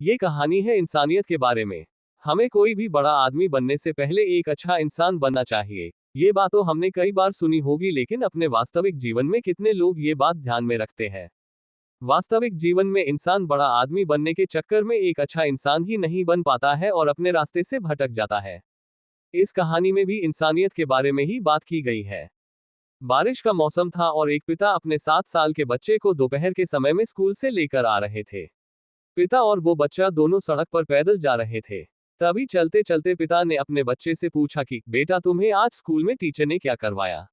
ये कहानी है इंसानियत के बारे में। हमें कोई भी बड़ा आदमी बनने से पहले एक अच्छा इंसान बनना चाहिए। ये बात तो हमने कई बार सुनी होगी, लेकिन अपने वास्तविक जीवन में कितने लोग ये बात ध्यान में रखते हैं? वास्तविक जीवन में इंसान बड़ा आदमी बनने के चक्कर में एक अच्छा इंसान ही नहीं बन पाता है और अपने रास्ते से भटक जाता है। इस कहानी में भी इंसानियत के बारे में ही बात की गई है। बारिश का मौसम था और एक पिता अपने 7 साल के बच्चे को दोपहर के समय में स्कूल से लेकर आ रहे थे। पिता और वो बच्चा दोनों सड़क पर पैदल जा रहे थे। तभी चलते चलते पिता ने अपने बच्चे से पूछा कि बेटा, तुम्हें आज स्कूल में टीचर ने क्या करवाया?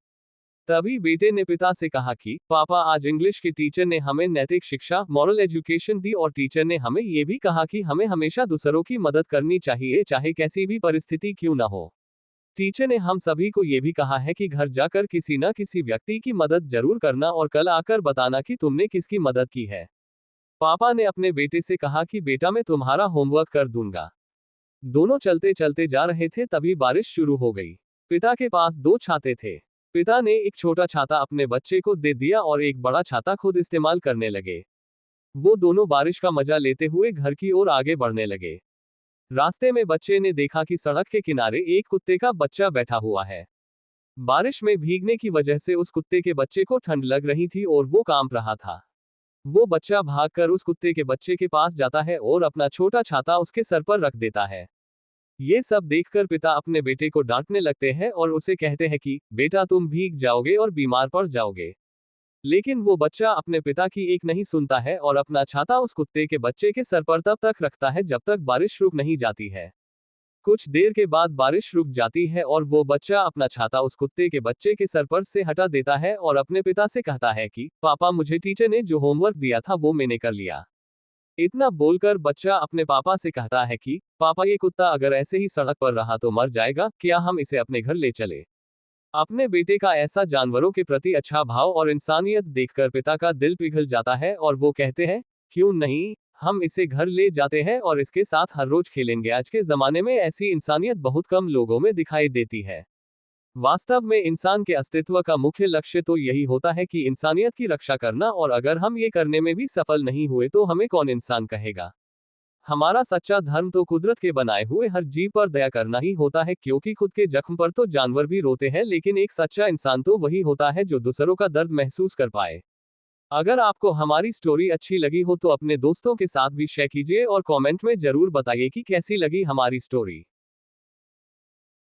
तभी बेटे ने पिता से कहा कि पापा, आज इंग्लिश के टीचर ने हमें नैतिक शिक्षा, मॉरल एजुकेशन दी और टीचर ने हमें ये भी कहा कि हमें हमेशा दूसरों की मदद करनी चाहिए, चाहे कैसी भी परिस्थिति क्यों ना हो। टीचर ने हम सभी को ये भी कहा है कि घर जाकर किसी न किसी व्यक्ति की मदद जरूर करना और कल आकर बताना कि तुमने किसकी मदद की है। पापा ने अपने बेटे से कहा कि बेटा, मैं तुम्हारा होमवर्क कर दूंगा। दोनों चलते चलते जा रहे थे, तभी बारिश शुरू हो गई। पिता के पास 2 छाते थे। पिता ने एक छोटा छाता अपने बच्चे को दे दिया और एक बड़ा छाता खुद इस्तेमाल करने लगे। वो दोनों बारिश का मजा लेते हुए घर की ओर आगे बढ़ने लगे। रास्ते में बच्चे ने देखा कि सड़क के किनारे एक कुत्ते का बच्चा बैठा हुआ है। बारिश में भीगने की वजह से उस कुत्ते के बच्चे को ठंड लग रही थी और वो कांप रहा था। वो बच्चा भागकर उस कुत्ते के बच्चे के पास जाता है और अपना छोटा छाता उसके सर पर रख देता है। ये सब देखकर पिता अपने बेटे को डांटने लगते हैं और उसे कहते हैं कि बेटा, तुम भीग जाओगे और बीमार पड़ जाओगे। लेकिन वो बच्चा अपने पिता की एक नहीं सुनता है और अपना छाता उस कुत्ते के बच्चे के सर पर तब तक रखता है जब तक बारिश रुक नहीं जाती है। कुछ देर के बाद बारिश रुक जाती है और वो बच्चा अपना छाता उस कुत्ते के बच्चे के सर पर से हटा देता है और अपने पिता से कहता है कि पापा, मुझे टीचर ने जो होमवर्क दिया था वो मैंने कर लिया। इतना बोलकर बच्चा अपने पापा से कहता है कि पापा, ये कुत्ता अगर ऐसे ही सड़क पर रहा तो मर जाएगा, क्या हम इसे अपने घर ले चले? अपने बेटे का ऐसा जानवरों के प्रति अच्छा भाव और इंसानियत देखकर पिता का दिल पिघल जाता है और वो कहते हैं, क्यों नहीं, हम इसे घर ले जाते हैं और इसके साथ हर रोज खेलेंगे। आज के जमाने में ऐसी इंसानियत बहुत कम लोगों में दिखाई देती है। वास्तव में इंसान के अस्तित्व का मुख्य लक्ष्य तो यही होता है कि इंसानियत की रक्षा करना, और अगर हम ये करने में भी सफल नहीं हुए तो हमें कौन इंसान कहेगा? हमारा सच्चा धर्म तो कुदरत के बनाए हुए हर जीव पर दया करना ही होता है, क्योंकि खुद के जख्म पर तो जानवर भी रोते हैं, लेकिन एक सच्चा इंसान तो वही होता है जो दूसरों का दर्द महसूस कर पाए। अगर आपको हमारी स्टोरी अच्छी लगी हो तो अपने दोस्तों के साथ भी शेयर कीजिए और कमेंट में जरूर बताइए कि कैसी लगी हमारी स्टोरी।